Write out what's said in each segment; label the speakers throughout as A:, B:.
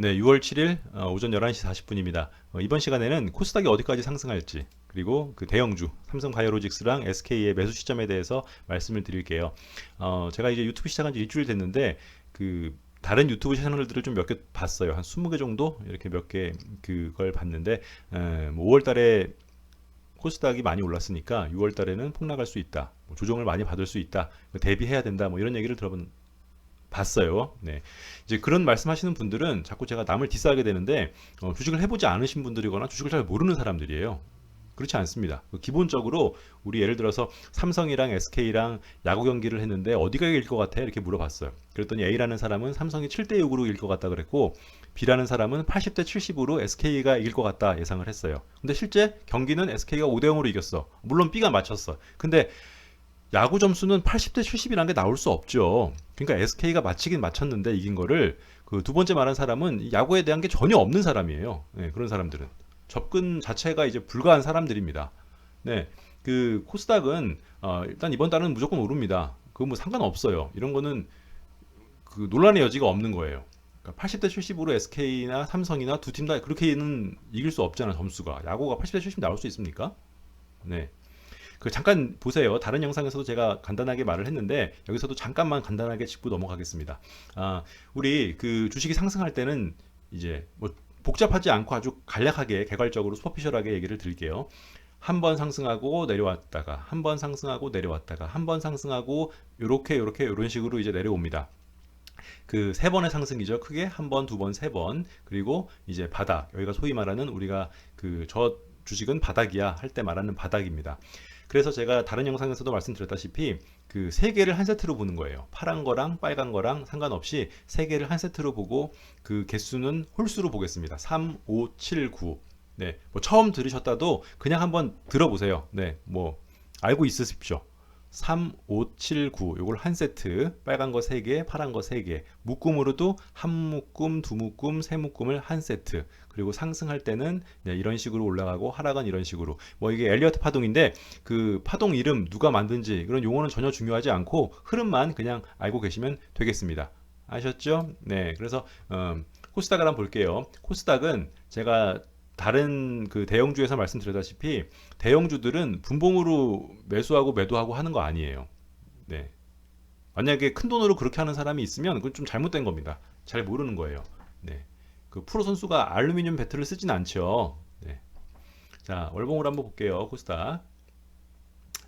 A: 네, 6월 7일 오전 11시 40분입니다. 이번 시간에는 코스닥이 어디까지 상승할지, 그리고 그 대형주 삼성바이오로직스랑 SK의 매수 시점에 대해서 말씀을 드릴게요. 제가 이제 유튜브 시작한 지 일주일 됐는데 그 다른 유튜브 채널들을 좀 몇 개 봤어요. 한 20개 정도 이렇게 몇 개 그걸 봤는데, 뭐 5월 달에 코스닥이 많이 올랐으니까 6월 달에는 폭락할 수 있다, 뭐 조정을 많이 받을 수 있다, 대비해야 된다, 뭐 이런 얘기를 들어본 봤어요. 네. 이제 그런 말씀하시는 분들은 자꾸 제가 남을 디스하게 되는데, 주식을 해보지 않으신 분들이거나 주식을 잘 모르는 사람들이에요. 그렇지 않습니다. 기본적으로 우리 예를 들어서 삼성이랑 SK랑 야구 경기를 했는데 어디가 이길 것 같아? 이렇게 물어봤어요. 그랬더니 A라는 사람은 삼성이 7대 6으로 이길 것 같다 그랬고, B라는 사람은 80대 70으로 SK가 이길 것 같다 예상을 했어요. 근데 실제 경기는 SK가 5대 0으로 이겼어. 물론 B가 맞췄어. 근데 야구 점수는 80대 70이라는 게 나올 수 없죠. 그러니까 SK가 맞히긴 맞췄는데 이긴 거를, 그 두 번째 말한 사람은 야구에 대한 게 전혀 없는 사람이에요. 네, 그런 사람들은 접근 자체가 이제 불가한 사람들입니다. 네, 그 코스닥은 일단 이번 달은 무조건 오릅니다. 그거 뭐 상관없어요. 이런 거는 그 논란의 여지가 없는 거예요. 그러니까 80대 70으로 SK나 삼성이나 두 팀 다 그렇게는 이길 수 없잖아. 점수가 야구가 80대 70 나올 수 있습니까? 네. 그 잠깐 보세요. 다른 영상에서도 제가 간단하게 말을 했는데 여기서도 잠깐만 간단하게 짚고 넘어가겠습니다. 아, 우리 그 주식이 상승할 때는 이제 뭐 복잡하지 않고 아주 간략하게 개괄적으로 슈퍼피셜하게 얘기를 드릴게요. 한 번 상승하고 내려왔다가 한 번 상승하고 내려왔다가 한 번 상승하고 요렇게 이런 식으로 이제 내려옵니다. 그 세 번의 상승이죠. 크게 한 번, 두 번, 세 번. 그리고 이제 바닥. 여기가 소위 말하는 우리가 그 저 주식은 바닥이야 할 때 말하는 바닥입니다. 그래서 제가 다른 영상에서도 말씀드렸다시피 그 세 개를 한 세트로 보는 거예요. 파란 거랑 빨간 거랑 상관없이 세 개를 한 세트로 보고 그 개수는 홀수로 보겠습니다. 3, 5, 7, 9. 네, 뭐 처음 들으셨다도 그냥 한번 들어보세요. 네, 뭐 알고 있으십시오. 3, 5, 7, 9 요걸 한 세트, 빨간 거 3개, 파란 거 3개, 묶음으로도 한 묶음, 두 묶음, 세 묶음을 한 세트. 그리고 상승할 때는 이런 식으로 올라가고 하락은 이런 식으로. 뭐 이게 엘리어트 파동인데 그 파동 이름 누가 만든지 그런 용어는 전혀 중요하지 않고 흐름만 그냥 알고 계시면 되겠습니다. 아셨죠? 네. 그래서 코스닥을 한번 볼게요. 코스닥은 제가 다른 그 대형주에서 말씀드렸다시피 대형주들은 분봉으로 매수하고 매도하고 하는 거 아니에요. 네. 만약에 큰 돈으로 그렇게 하는 사람이 있으면 그건 좀 잘못된 겁니다. 잘 모르는 거예요. 네. 그 프로 선수가 알루미늄 배트를 쓰진 않죠. 네. 자, 월봉으로 한번 볼게요. 코스닥.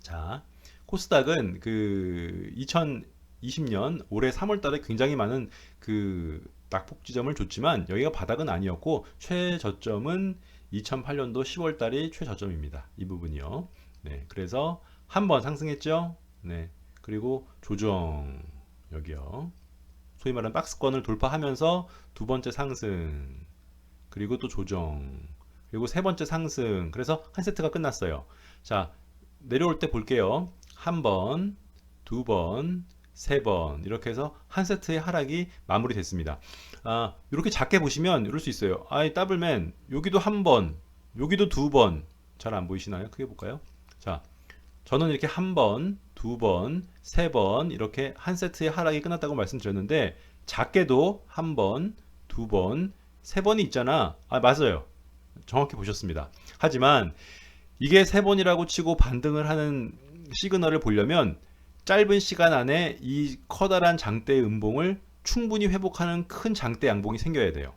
A: 자, 코스닥은 그 2020년 올해 3월 달에 굉장히 많은 그 낙폭 지점을 줬지만 여기가 바닥은 아니었고 최저점은 2008년도 10월 달이 최저점입니다. 이 부분이요. 네. 그래서 한 번 상승했죠. 네. 그리고 조정 여기요. 소위 말하는 박스권을 돌파하면서 두 번째 상승, 그리고 또 조정, 그리고 세 번째 상승. 그래서 한 세트가 끝났어요. 자, 내려올 때 볼게요. 한 번, 두 번, 세 번. 이렇게 해서 한 세트의 하락이 마무리됐습니다. 아, 이렇게 작게 보시면 이럴 수 있어요. 아이, 더블맨, 여기도 한 번, 여기도 두 번. 잘 안 보이시나요? 크게 볼까요? 자, 저는 이렇게 한 번, 두 번, 세 번 이렇게 한 세트의 하락이 끝났다고 말씀드렸는데 작게도 한 번, 두 번, 세 번이 있잖아. 아, 맞아요. 정확히 보셨습니다. 하지만 이게 세 번이라고 치고 반등을 하는 시그널을 보려면 짧은 시간 안에 이 커다란 장대의 음봉을 충분히 회복하는 큰 장대 양봉이 생겨야 돼요.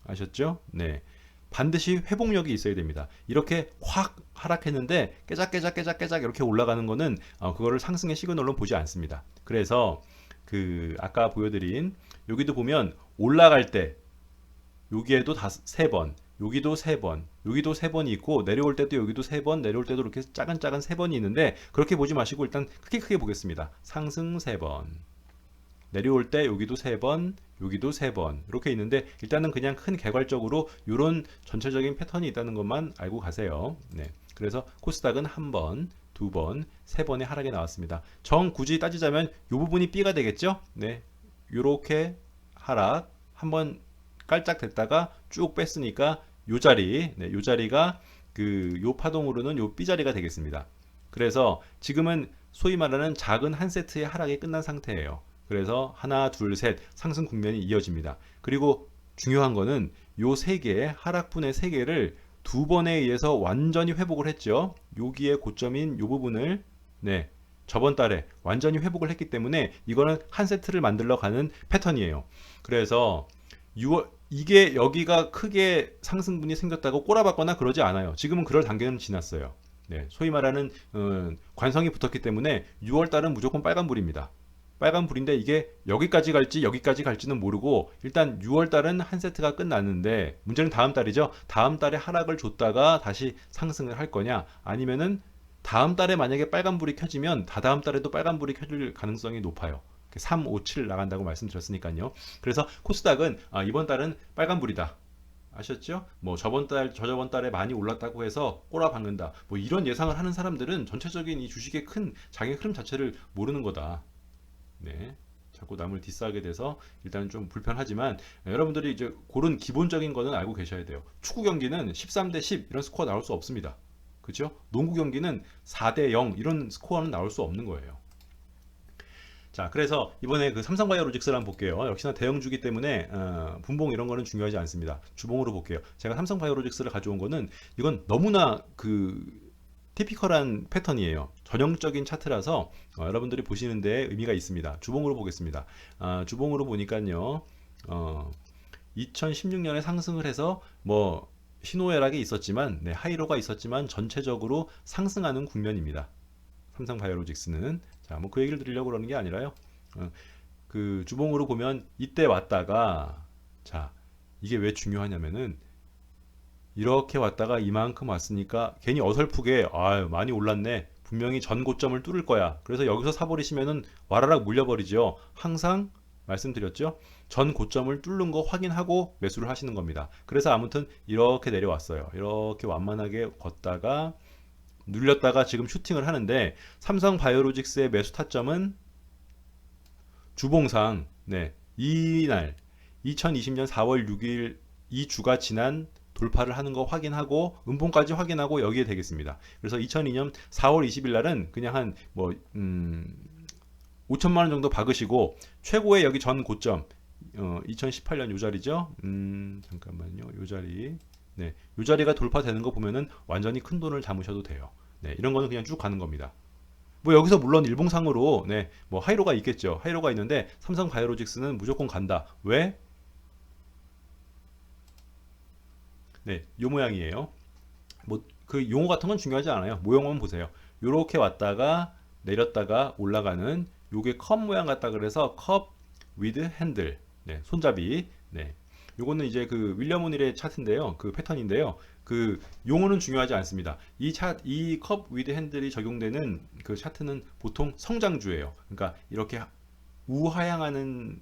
A: 아셨죠? 네. 반드시 회복력이 있어야 됩니다. 이렇게 확 하락했는데 깨작깨작 이렇게 올라가는 거는 그거를 상승의 시그널로 보지 않습니다. 그래서 그 아까 보여드린 여기도 보면 올라갈 때 여기에도 세 번, 여기도 세 번, 여기도 세 번이 있고 내려올 때도 여기도 세 번, 내려올 때도 이렇게 작은 세 번이 있는데 그렇게 보지 마시고 일단 크게 보겠습니다. 상승 세 번, 내려올 때 여기도 세 번, 여기도 세 번 이렇게 있는데 일단은 그냥 큰 개괄적으로 이런 전체적인 패턴이 있다는 것만 알고 가세요. 네. 그래서 코스닥은 한 번, 두 번, 세 번의 하락이 나왔습니다. 정 굳이 따지자면 이 부분이 B가 되겠죠? 네. 이렇게 하락 한번 깔짝 됐다가 쭉 뺐으니까 요 자리, 네, 요 자리가 그 요 파동으로는 요 B 자리가 되겠습니다. 그래서 지금은 소위 말하는 작은 한 세트의 하락이 끝난 상태예요. 그래서 하나, 둘, 셋 상승 국면이 이어집니다. 그리고 중요한 거는 요 세 개, 하락분의 세 개를 두 번에 의해서 완전히 회복을 했죠. 여기에 고점인 요 부분을 네, 저번 달에 완전히 회복을 했기 때문에 이거는 한 세트를 만들러 가는 패턴이에요. 그래서 6월 이게 여기가 크게 상승분이 생겼다고 꼬라박거나 그러지 않아요. 지금은 그럴 단계는 지났어요. 네, 소위 말하는 관성이 붙었기 때문에 6월 달은 무조건 빨간불입니다. 빨간불인데 이게 여기까지 갈지 여기까지 갈지는 모르고 일단 6월 달은 한 세트가 끝났는데 문제는 다음 달이죠. 다음 달에 하락을 줬다가 다시 상승을 할 거냐 아니면은 다음 달에 만약에 빨간불이 켜지면 다다음 달에도 빨간불이 켜질 가능성이 높아요. 3, 5, 7 나간다고 말씀드렸으니까요. 그래서 코스닥은 이번 달은 빨간불이다. 아셨죠? 뭐 저번 달, 저저번 달에 많이 올랐다고 해서 꼬라박는다. 뭐 이런 예상을 하는 사람들은 전체적인 이 주식의 큰 장의 흐름 자체를 모르는 거다. 네. 자꾸 남을 디스하게 돼서 일단 좀 불편하지만 여러분들이 이제 그런 기본적인 거는 알고 계셔야 돼요. 축구 경기는 13대 10 이런 스코어 나올 수 없습니다. 그렇죠? 농구 경기는 4대 0 이런 스코어는 나올 수 없는 거예요. 자, 그래서 이번에 그 삼성바이오로직스를 한번 볼게요. 역시나 대형주기 때문에 분봉 이런 거는 중요하지 않습니다. 주봉으로 볼게요. 제가 삼성바이오로직스를 가져온 거는 이건 너무나 그 티피컬한 패턴이에요. 전형적인 차트라서 여러분들이 보시는데 의미가 있습니다. 주봉으로 보겠습니다. 주봉으로 보니까요. 2016년에 상승을 해서 뭐 신호애락이 있었지만 하이로가 있었지만 전체적으로 상승하는 국면입니다. 삼성바이오로직스는 자, 뭐 그 얘기를 드리려고 그러는 게 아니라요. 그 주봉으로 보면 이때 왔다가 자, 이게 왜 중요하냐면은 이렇게 왔다가 이만큼 왔으니까 괜히 어설프게 아유 많이 올랐네 분명히 전 고점을 뚫을 거야 그래서 여기서 사버리시면은 와라락 물려버리죠. 항상 말씀드렸죠. 전 고점을 뚫는 거 확인하고 매수를 하시는 겁니다. 그래서 아무튼 이렇게 내려왔어요. 이렇게 완만하게 걷다가 눌렸다가 지금 슈팅을 하는데 삼성바이오로직스의 매수 타점은 주봉상 이날 2020년 4월 6일 이 주가 지난 돌파를 하는 거 확인하고 음봉까지 확인하고 여기에 되겠습니다. 그래서 2002년 4월 20일 날은 그냥 한 뭐 5천만 원 정도 박으시고 최고의 여기 전 고점 2018년 요 자리죠. 잠깐만요. 요 자리. 네. 요 자리가 돌파되는 거 보면은 완전히 큰 돈을 담으셔도 돼요. 네. 이런 거는 그냥 쭉 가는 겁니다. 뭐 여기서 물론 일봉상으로 뭐 하이로가 있겠죠. 하이로가 있는데 삼성바이오로직스는 무조건 간다. 왜? 네, 요 모양이에요. 뭐 그 용어 같은 건 중요하지 않아요. 모형만 보세요. 요렇게 왔다가 내렸다가 올라가는 요게 컵 모양 같다 그래서 컵 위드 핸들. 네, 손잡이. 네. 요거는 이제 그 윌리엄 오닐의 차트인데요. 그 패턴인데요. 그 용어는 중요하지 않습니다. 이 컵 위드 핸들이 적용되는 그 차트는 보통 성장주예요. 그러니까 이렇게 우하향하는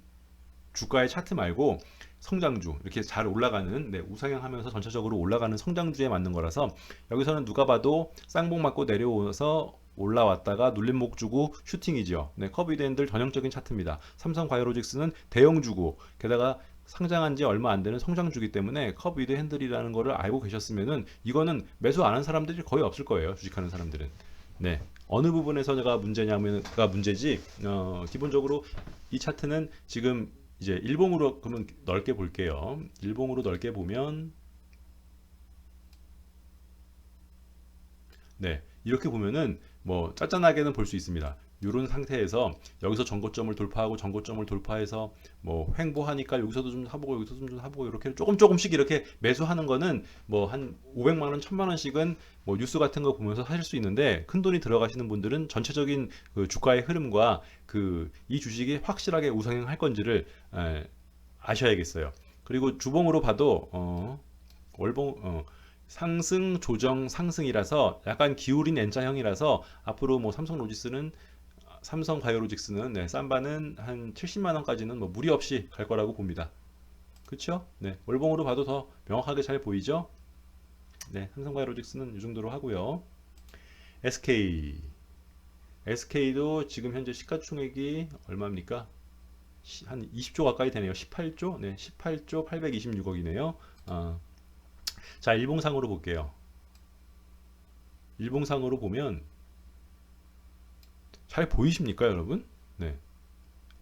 A: 주가의 차트 말고 성장주 이렇게 잘 올라가는 우상향하면서 전체적으로 올라가는 성장주에 맞는 거라서 여기서는 누가 봐도 쌍봉 맞고 내려오서 올라왔다가 눌림목 주고 슈팅이죠. 커비드 핸들 전형적인 차트입니다. 삼성바이오로직스는 대형주고 게다가 상장한 지 얼마 안 되는 성장주기 때문에 커비드 핸들이라는 거를 알고 계셨으면은 이거는 매수 안 한 사람들이 거의 없을 거예요. 주식하는 사람들은. 네. 어느 부분에서가 문제냐면가 문제지. 기본적으로 이 차트는 지금 이제 일봉으로 그러면 넓게 볼게요. 일봉으로 넓게 보면 이렇게 보면은 뭐 짠짠하게는 볼 수 있습니다. 이런 상태에서 여기서 전고점을 돌파하고 전고점을 돌파해서 뭐 횡보하니까 여기서도 좀 사보고 여기서 좀 사보고 이렇게 조금씩 이렇게 매수하는 거는 뭐 한 500만 원, 1000만 원씩은 뭐 뉴스 같은 거 보면서 하실 수 있는데 큰 돈이 들어가시는 분들은 전체적인 그 주가의 흐름과 그 이 주식이 확실하게 우상향할 건지를 아셔야겠어요. 그리고 주봉으로 봐도 월봉 상승 조정 상승이라서 약간 기울인 N자형이라서 앞으로 뭐 삼성바이오로직스는 삼바는 한 70만 원까지는 뭐 무리 없이 갈 거라고 봅니다. 그렇죠? 월봉으로 봐도 더 명확하게 잘 보이죠? 삼성바이오로직스는 이 정도로 하고요. SK도 지금 현재 시가총액이 얼마입니까? 한 20조 가까이 되네요. 18조? 18조 826억이네요. 자, 일봉상으로 볼게요. 일봉상으로 보면 잘 보이십니까, 여러분?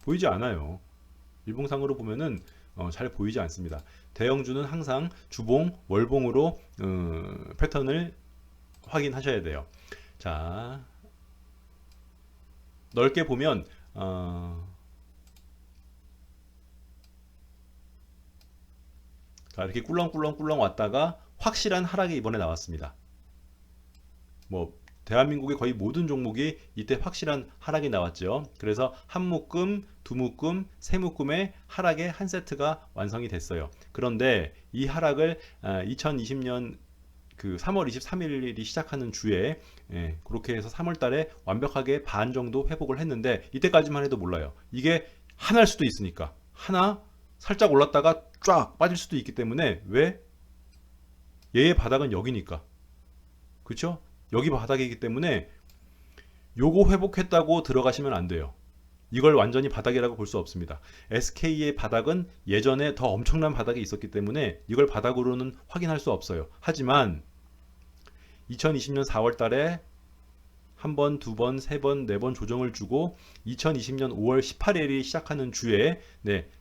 A: 보이지 않아요. 일봉상으로 보면은 잘 보이지 않습니다. 대형주는 항상 주봉, 월봉으로 패턴을 확인하셔야 돼요. 자, 넓게 보면 자, 이렇게 꿀렁꿀렁꿀렁 왔다가 확실한 하락이 이번에 나왔습니다. 뭐 대한민국의 거의 모든 종목이 이때 확실한 하락이 나왔죠. 그래서 한 묶음, 두 묶음, 세 묶음의 하락의 한 세트가 완성이 됐어요. 그런데 이 하락을 2020년 그 3월 23일이 시작하는 주에 그렇게 해서 3월 달에 완벽하게 반 정도 회복을 했는데 이때까지만 해도 몰라요. 이게 하나일 수도 있으니까. 하나 살짝 올랐다가 쫙 빠질 수도 있기 때문에 왜? 얘의 바닥은 여기니까. 그렇죠? 여기 바닥이기 때문에 요거 회복했다고 들어가시면 안 돼요. 이걸 완전히 바닥이라고 볼 수 없습니다. SK의 바닥은 예전에 더 엄청난 바닥이 있었기 때문에 이걸 바닥으로는 확인할 수 없어요. 하지만 2020년 4월 달에 한 번, 두 번, 세 번, 네 번 조정을 주고 2020년 5월 18일이 시작하는 주에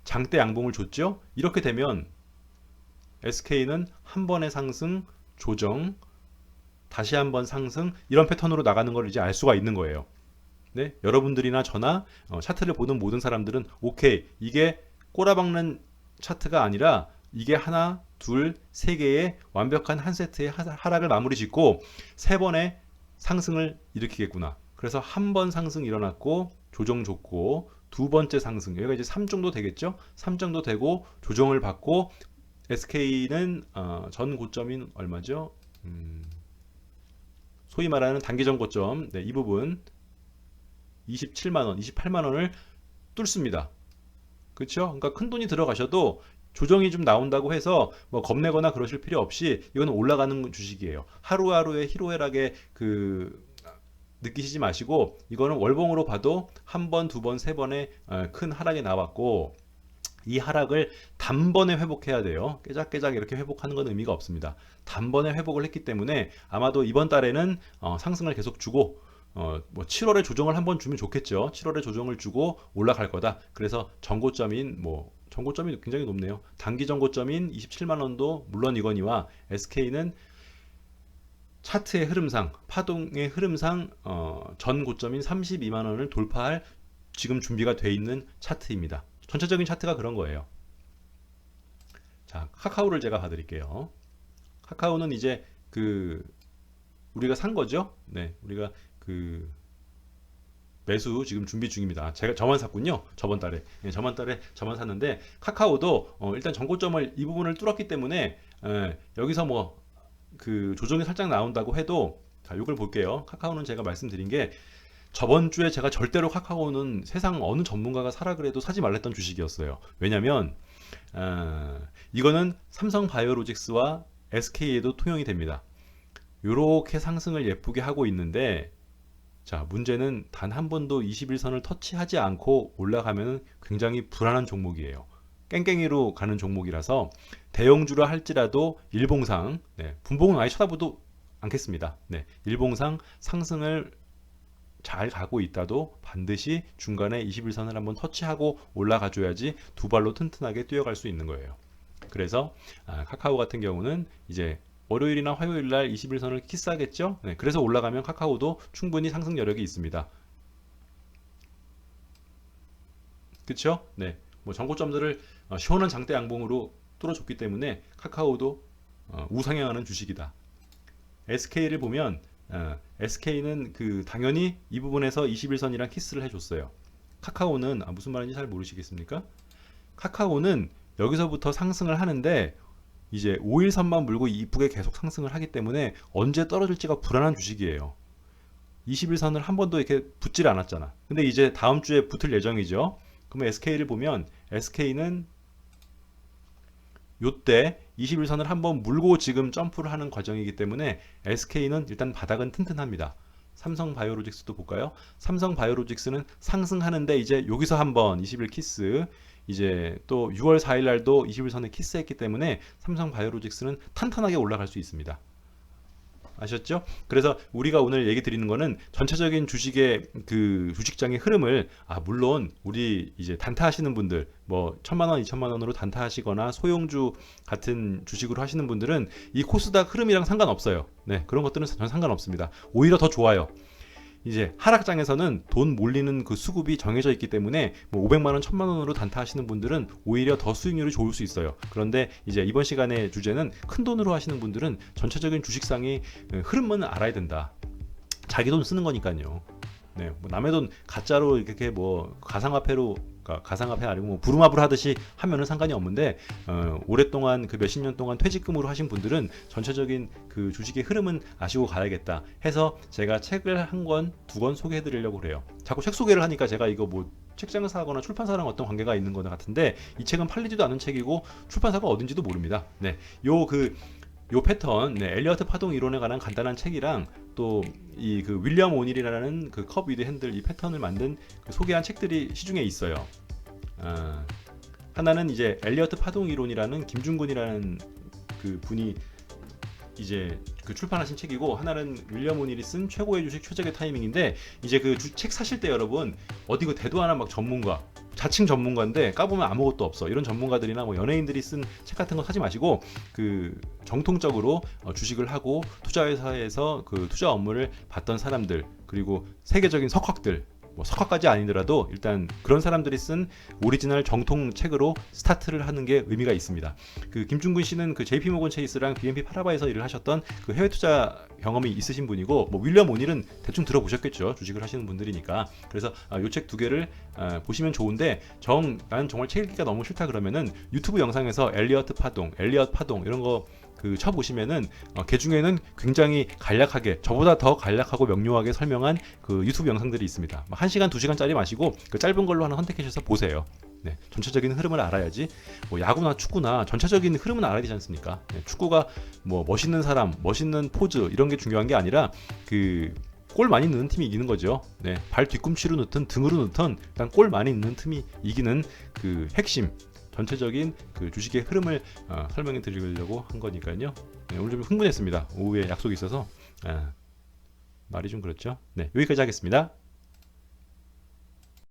A: 장대 양봉을 줬죠. 이렇게 되면 SK는 한 번의 상승, 조정, 다시 한번 상승 이런 패턴으로 나가는 걸 이제 알 수가 있는 거예요. 네, 여러분들이나 저나 차트를 보는 모든 사람들은 오케이, 이게 꼬라박는 차트가 아니라 이게 하나, 둘, 세 개의 완벽한 한 세트의 하락을 마무리 짓고 세 번의 상승을 일으키겠구나. 그래서 한 번 상승 일어났고 조정 줬고 두 번째 상승, 여기가 이제 3 정도 되겠죠? 3 정도 되고 조정을 받고 SK는 전 고점인 얼마죠? 소위 말하는 단기전 고점, 이 부분 27만원, 28만원을 뚫습니다. 그렇죠? 그러니까 큰 돈이 들어가셔도 조정이 좀 나온다고 해서 뭐 겁내거나 그러실 필요 없이 이거는 올라가는 주식이에요. 하루하루의 희로애락에 느끼시지 마시고 이거는 월봉으로 봐도 한 번, 두 번, 세 번의 큰 하락이 나왔고 이 하락을 단번에 회복해야 돼요. 깨작깨작 이렇게 회복하는 건 의미가 없습니다. 단번에 회복을 했기 때문에 아마도 이번 달에는 상승을 계속 주고 뭐 7월에 조정을 한번 주면 좋겠죠. 7월에 조정을 주고 올라갈 거다. 그래서 전고점인 전고점이 굉장히 높네요. 단기 전고점인 27만 원도 물론이거니와 SK는 차트의 흐름상, 파동의 흐름상 전 고점인 32만 원을 돌파할 지금 준비가 돼 있는 차트입니다. 전체적인 차트가 그런 거예요. 자, 카카오를 제가 봐드릴게요. 카카오는 이제 우리가 산 거죠. 네, 우리가 매수 지금 준비 중입니다. 제가 저만 샀군요. 저번 달에 저만 샀는데 카카오도 일단 전고점을 이 부분을 뚫었기 때문에 여기서 뭐 조정이 살짝 나온다고 해도 자, 이걸 볼게요. 카카오는 제가 말씀드린 게 저번 주에 제가 절대로 카카오는 세상 어느 전문가가 사라 그래도 사지 말랬던 주식이었어요. 왜냐면 이거는 삼성바이오로직스와 SK에도 통용이 됩니다. 이렇게 상승을 예쁘게 하고 있는데 자, 문제는 단 한 번도 21선을 터치하지 않고 올라가면 굉장히 불안한 종목이에요. 깽깽이로 가는 종목이라서 대형주라 할지라도 일봉상 분봉은 아예 쳐다보도 않겠습니다. 일봉상 상승을 잘 가고 있다도 반드시 중간에 21선을 한번 터치하고 올라가 줘야지 두 발로 튼튼하게 뛰어갈 수 있는 거예요. 그래서 카카오 같은 경우는 이제 월요일이나 화요일날 21선을 키스하겠죠. 그래서 올라가면 카카오도 충분히 상승 여력이 있습니다. 그쵸? 뭐 전고점들을 시원한 장대 양봉으로 뚫어줬기 때문에 카카오도 우상향하는 주식이다. SK를 보면 SK는 당연히 이 부분에서 21선이랑 키스를 해줬어요. 카카오는 무슨 말인지 잘 모르시겠습니까? 카카오는 여기서부터 상승을 하는데 이제 5일선만 물고 이쁘게 계속 상승을 하기 때문에 언제 떨어질지가 불안한 주식이에요. 21선을 한 번도 이렇게 붙질 않았잖아. 근데 이제 다음 주에 붙을 예정이죠. 그러면 SK를 보면 SK는 요때 21선을 한번 물고 지금 점프를 하는 과정이기 때문에 SK는 일단 바닥은 튼튼합니다. 삼성바이오로직스도 볼까요? 삼성바이오로직스는 상승하는데 이제 여기서 한번 20일 키스, 이제 또 6월 4일 날도 21선에 키스했기 때문에 삼성바이오로직스는 탄탄하게 올라갈 수 있습니다. 아셨죠? 그래서 우리가 오늘 얘기 드리는 거는 전체적인 주식의 그 주식장의 흐름을, 물론 우리 이제 단타 하시는 분들, 뭐 1,000만 원, 2,000만 원으로 단타 하시거나 소형주 같은 주식으로 하시는 분들은 이 코스닥 흐름이랑 상관없어요. 네, 그런 것들은 전 상관없습니다. 오히려 더 좋아요. 이제 하락장에서는 돈 몰리는 그 수급이 정해져 있기 때문에 뭐 500만 원, 1000만 원으로 단타 하시는 분들은 오히려 더 수익률이 좋을 수 있어요. 그런데 이제 이번 시간의 주제는 큰 돈으로 하시는 분들은 전체적인 주식상의 흐름만 알아야 된다. 자기 돈 쓰는 거니까요. 네, 뭐 남의 돈 가짜로 이렇게 뭐 가상화폐로, 가상화폐 아니고 뭐 부루마블 하듯이 하면은 상관이 없는데, 오랫동안 그 몇십 년 동안 퇴직금으로 하신 분들은 전체적인 그 주식의 흐름은 아시고 가야겠다 해서 제가 책을 한 권, 두 권 소개해 드리려고 그래요. 자꾸 책 소개를 하니까 제가 이거 뭐 책장을 사거나 출판사랑 어떤 관계가 있는 거 같은데, 이 책은 팔리지도 않은 책이고 출판사가 어딘지도 모릅니다. 네, 요 패턴, 네, 엘리어트 파동 이론에 관한 간단한 책이랑 또 이 그 윌리엄 오닐이라는 그 컵 위드 핸들 이 패턴을 만든 그 소개한 책들이 시중에 있어요. 하나는 이제 엘리어트 파동 이론이라는 김중근이라는 그 분이 이제 그 출판하신 책이고, 하나는 윌리엄 오닐이 쓴 최고의 주식 최적의 타이밍인데, 이제 그 책 사실 때 여러분 어디 그 대도 하나 막 전문가, 자칭 전문가인데 까보면 아무것도 없어, 이런 전문가들이나 뭐 연예인들이 쓴 책 같은 거 사지 마시고 그 정통적으로 주식을 하고 투자회사에서 그 투자 업무를 받던 사람들, 그리고 세계적인 석학들, 뭐 석학까지 아니더라도 일단 그런 사람들이 쓴 오리지널 정통 책으로 스타트를 하는 게 의미가 있습니다. 그 김중근 씨는 그 JP 모건 체이스랑 BNP 파라바에서 일을 하셨던 그 해외 투자 경험이 있으신 분이고, 뭐 윌리엄 오닐은 대충 들어보셨겠죠, 주식을 하시는 분들이니까. 그래서 요 책 두 개를 보시면 좋은데, 나는 정말 책 읽기가 너무 싫다 그러면은 유튜브 영상에서 엘리엇 파동 이런 거 그 쳐보시면은 그 중에는 굉장히 간략하게, 저보다 더 간략하고 명료하게 설명한 그 유튜브 영상들이 있습니다. 1시간, 2시간짜리 마시고 그 짧은 걸로 하나 선택하셔서 보세요. 네, 전체적인 흐름을 알아야지. 뭐 야구나 축구나 전체적인 흐름은 알아야 되지 않습니까? 네, 축구가 뭐 멋있는 사람, 멋있는 포즈 이런 게 중요한 게 아니라 그 골 많이 넣는 팀이 이기는 거죠. 네, 발 뒤꿈치로 넣든 등으로 넣든 일단 골 많이 넣는 팀이 이기는 그 핵심, 전체적인 그 주식의 흐름을 설명해 드리려고 한 거니까요. 네, 오늘 좀 흥분했습니다. 오후에 약속이 있어서 말이 좀 그렇죠. 네, 여기까지 하겠습니다.